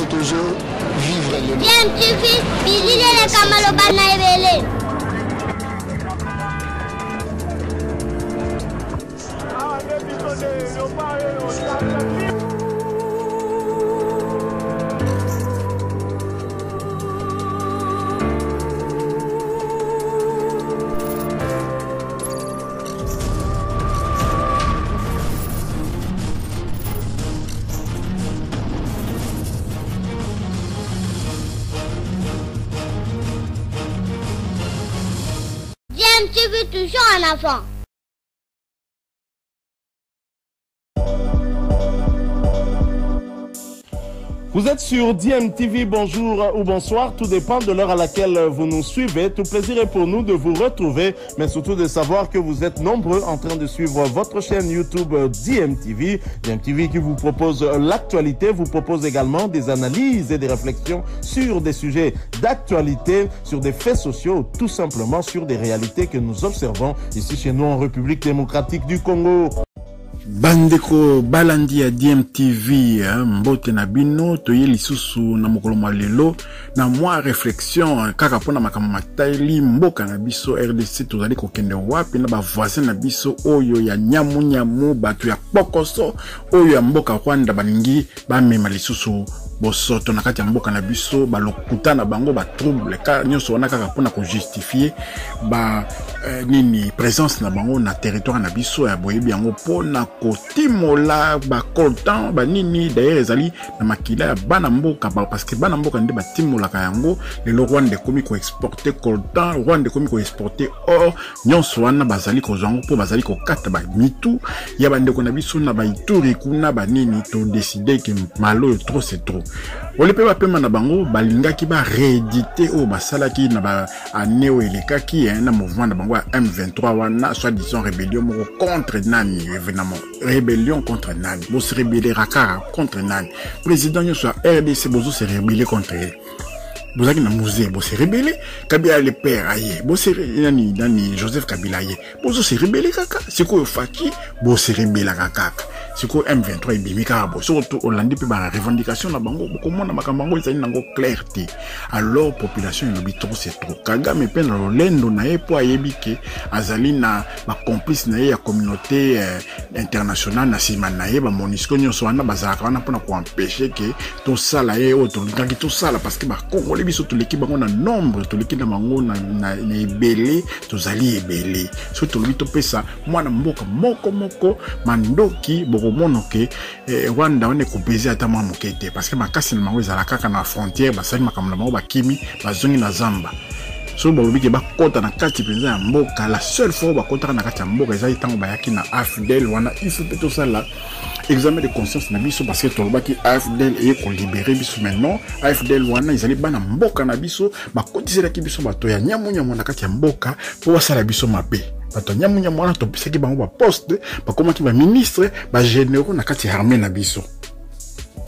toujours vivre le Bien TV, Billy le Kamalo Bana Ebele. TV toujours en avant. Vous êtes sur DMTV, bonjour ou bonsoir, tout dépend de l'heure à laquelle vous nous suivez. Tout plaisir est pour nous de vous retrouver, mais surtout de savoir que vous êtes nombreux en train de suivre votre chaîne YouTube DMTV. DMTV qui vous propose l'actualité, vous propose également des analyses et des réflexions sur des sujets d'actualité, sur des faits sociaux, tout simplement sur des réalités que nous observons ici chez nous en République démocratique du Congo. Bandeko balandi ya DMTV mbote na bino toye lisusu na mokolo malelo na mwa réflexion kaka pona makambo matali mboka na biso RDC tozali kokende wapi na ba voisin na biso oyo ya nyamu bato ya pokoso oyo ya mboka Rwanda baningi ba mema lisusu bosoto na kati ya mboka na biso balokuta na bango ba trouble ka nyonso wana kaka pona ko justifier ba nini présence na bango na territoire na biso ya boyebi yango pona kotimola ba coltan ba nini d'ailleurs ezali na makila ya bana mboka parce que bana mboka nde batimola ka yango le Rwanda komi ko exporter coltan Rwanda komi ko exporter or nyonso wana bazali ko zango po bazali ko kata ba mitu ya bandeko na biso na ba ituri kuna ba nini to décider que malo trop c'est trop. Olepe ba pema na bango balingaki ba rééditer o basalaki na ba aneo elekaki na mouvement na bango M23 wana soit disons rébellion contre nani évidemment rébellion contre nani bo se rebeller raka contre nani président yo soit RDC bozo se rebeller contre vous avez na musée bo se rebeller Kabila le père aye bo se nani Joseph Kabila aye bozo se rebeller kaka siko faki bo se rebeller kaka siko M23 ibimika bo surtout Hollande pe ba revendication na bango comment na makambango ezali nango clarté alors population lobi trop c'est trop Kagame pe na lolendo na epo ayebike azali na ba complice na ya communauté internationale na sima na ye ba MONUSCO nyonso wana bazaka wana pona ko empêcher que to sala ye auto ntangi to sala parce que ba Congolais biso to l'équipe bango na nombre to l'équipe na bango na ebele to zali ebele surtout lobi to pesa mwana mboka moko mandoki mono ke Rwanda on est coupé ata mwa mokete parce que makasi na mango ezala kaka na frontière basali makambo na bango bakimi bazongi na zamba so bobiki ba kota na kati penza ya mboka la seule fois ba kota na kati ya mboka ezali tango bayaki na AFDL wana il faut tout ça là examen de conscience na biso parce que tolobaki AFDL et ko libérer biso maintenant AFDL wana ezali bana mboka na biso ba kotisela ki biso bato ya nyamu na kati ya mboka po basala biso mabe bato nyamu wana to pisaki bango ba poste ba komaki ba ministre ba généraux na kati ya armée na biso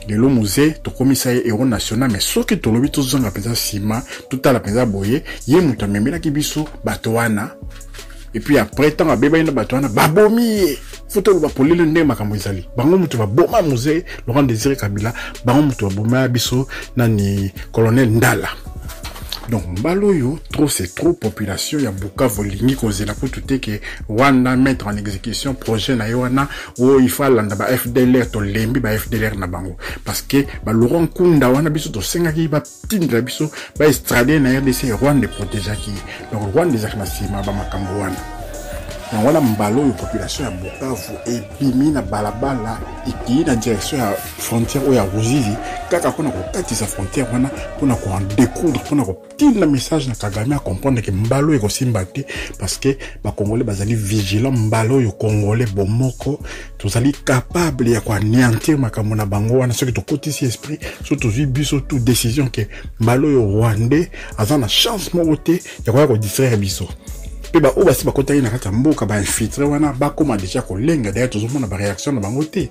lelo musée to komisa héros national mais soki to lobi to zonga penza sima tout à la penza boye ye muta memela ki biso bato wana et puis après tant abeba ina bato wana babomi foto ba polele nde makambo ezali bango mutu ba boma musée Laurent Désiré Kabila bango mutu ba boma biso nani colonel Ndala. Donc mbaloyo trop c'est trop population ya Bukavu lingi kozela pour tout que Rwanda mettre en exécution projet na yoana o il faut landa ba FDLR to lembi ba FDLR na bango parce que ba Laurent Kunda wana biso to sengaki ba tindra biso ba extrader na RDC Rwanda protéger ki donc Rwanda des akmasima ba makambo wana na wala mbalo yo population ya Bukavu et bimi na balabala iki na direction ya frontière o ya Ruzizi kaka kona ko katisa frontière wana pona ko en découdre pona ko tinda message na Kagame à comprendre que mbalo yo simbati parce que ba Congolais bazali vigilant mbalo yo Congolais bomoko tozali capable ya ko anéantir makambo na bango wana soki to kotisi esprit surtout biso toute décision que mbalo yo Rwandais azana chance mokote ya ko distraire biso pe ba oba si ba kota ina kata mboka ba infiltrer wana ba koma déjà ko lenga derrière tozomona ba réaction na bango te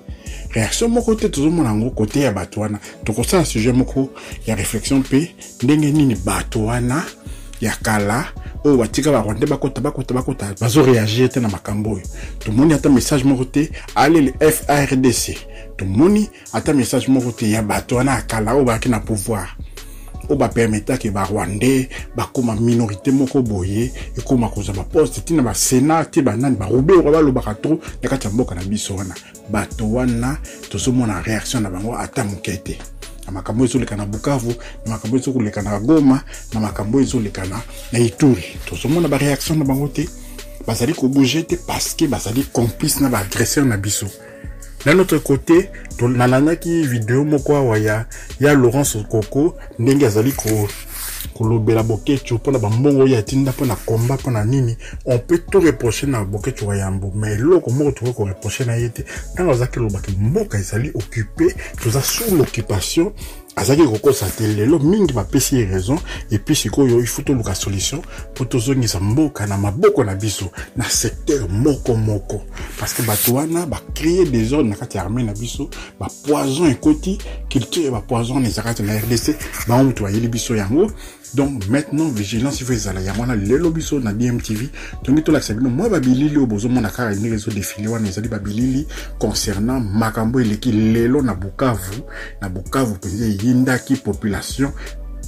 réaction moko te tozomona ngo côté ya bato wana to ko sa sujet moko ya réflexion pe ndenge nini bato wana ya kala o batika ba ronde bakota bazo réagir te na makambo to moni ata message moko te allez le FARDC tomoni ata message moko te ya bato wana akala o ba ki na pouvoir o ba permettre que ba Rwandais ba koma minorité moko boye e koma koza ba poste tina ba Sénat ti ba nani ba robe o ba lo ba katro na kati ya mboka na biso wana bato wana tozomona réaction na bango ata mokete na makambo ezoleka na Bukavu na makambo ezoleka na Goma na makambo ezoleka na Ituri tozomona ba réaction na bango te bazali ko bouger te parce que bazali complice na ba agresseur na biso. D'un autre côté, nalanaki vidéo moko wa ya Laurence Koko ndenge azali ko lobela Bokecho pona ba mbongo ya tinda pona combat pona nini, on peut tout reprocher na Bokecho wa Yambo, mais loko moko to ko reprocher na yete tant azaki lobaki mboka ezali occupé, toza sous l'occupation azaki koko satelelo mingi ba pesi raison et puis sikoyo il faut to luka solution pour tozongisa mboka na maboko na biso na secteur moko parce que bato wana ba créer des ordres na kati armée na biso ba poison ekoti culture ba poison na zakati na RDC ba on to yeli biso yango. Donc maintenant vigilance il faut ezala ya mwana lelo biso na DMTV donc to la sabino moi babilili obozo mona kara ni réseau défilé wana ezali babilili concernant makambo eleki lelo na Bukavu penze yindaki population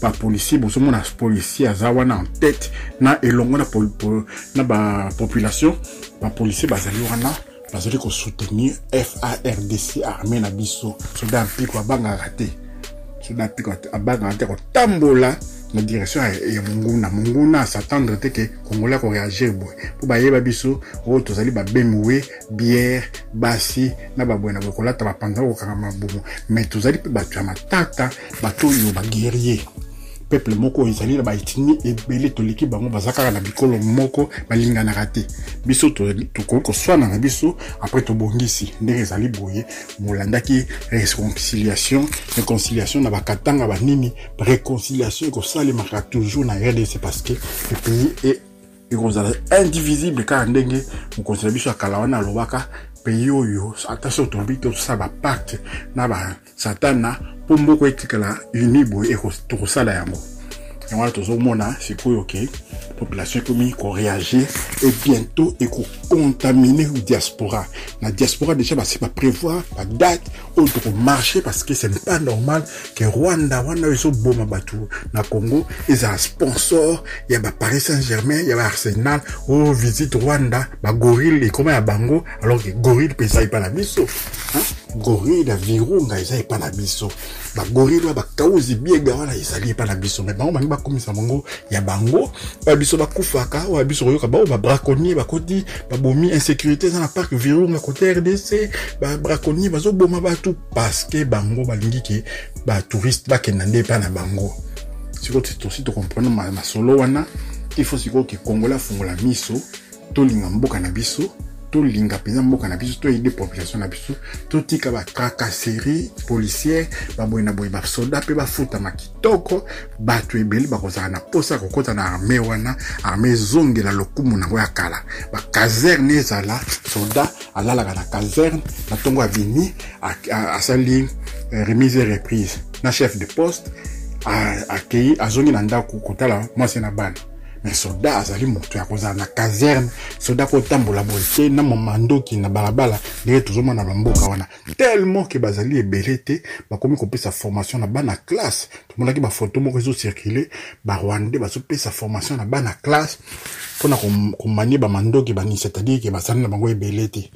pa policier bozo mona policier azawana en tête na elongo na ba population ba policier bazali wana bazali ko soutenir FARDC armée na biso soda mpiko abanga raté soda mpiko abanga raté ko tambola la direction ya munguna s'attendre que Congolais ko réagir boy pour ba yeba biso o tozali ba bemoué bière basi na ba bwena ko lata ba panza ko kama bubu mais tozali pe ba tama tata ba to yo ba guerrier peuple moko ezali na ba itini ebele toliki bango bazaka na bikolo moko balinga na raté biso to ko swana na biso après to bongisi ndenge ezali boye molandaki réconciliation na bakatanga banini réconciliation ko salemaka toujours na RDC parce que le pays est indivisible car ndenge mo konsidérer biso akala wana lobaka pays oyo attention tombi to ça ba pacte na ba satana pour mboko etikala uni boye to sala yango et voilà tozomona sikoyo ke population comme ko réagir et bientôt et ko contaminer la diaspora. La diaspora déjà va prévoir la date où pour marcher parce que ce n'est pas normal que Rwanda ils boma batu na Congo ils ont sponsor il y a Paris Saint-Germain il y a Arsenal au visite Rwanda ba gorille et comment ya bango alors que gorille pesa pas la biso hein gorille la virunga ils pas la biso ba gorille ba kauzi biega wana ils pas la biso mais bango ba komisa bango ya bango ba biso ba kufaka wa biso yoka ba braconnier ba kodi ba bomi insécurité dans la parc virunga côté RDC ba braconnier bazo boma batu parce que bango balingi ke ba touriste ba kenande pa na bango siko aussi to comprendre ma solo wana il faut siko ke Congolais fungola miso to linga mboka na biso to linga peza mboka na biso to aider population na biso to tika ba tracasserie policière ba boyina boy ba soldat pe ba futa makitoko batu ebeli ba kozana na posa kokota na armée wana armée zonge la lokumu na ya kala ba caserne ezala soldat alala na caserne na tongo avini a sali remise et reprise na chef de poste a kei azongi na ndako kotala mwasi na bana mais soldat azali moto ya kozala na caserne soldat ko tambola bolte na momandoki na balabala ndenge tozomona na mboka wana tellement que bazali ebelete bakomi kopesa formation na bana classe tomonaki ba photo moko ezo circuler ba Rwandais bazopesa formation na bana classe pona komani ba mandoki bani c'est-à-dire que basali na bango ebelete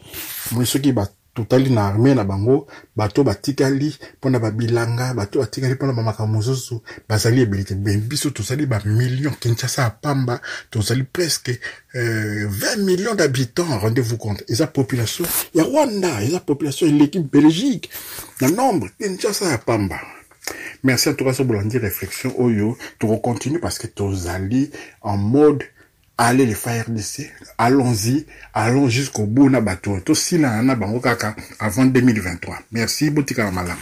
moi soki ba totali na armée na bango bato batikali pona babilanga bato batikali pona makambo mosusu bazali ebelite biso tosali ba millions Kinshasa pamba tosali presque 20 millions d'habitants rendez-vous compte et sa population ya Rwanda et sa population l'équipe Belgique le nombre Kinshasa pamba. Merci à toi sur Bolandi réflexion oyo tu continue parce que tosali en mode allez les faire RDC, allons-y, allons jusqu'au bout na bateau. Tout si na bango kaka avant 2023. Merci, Boutika Malam.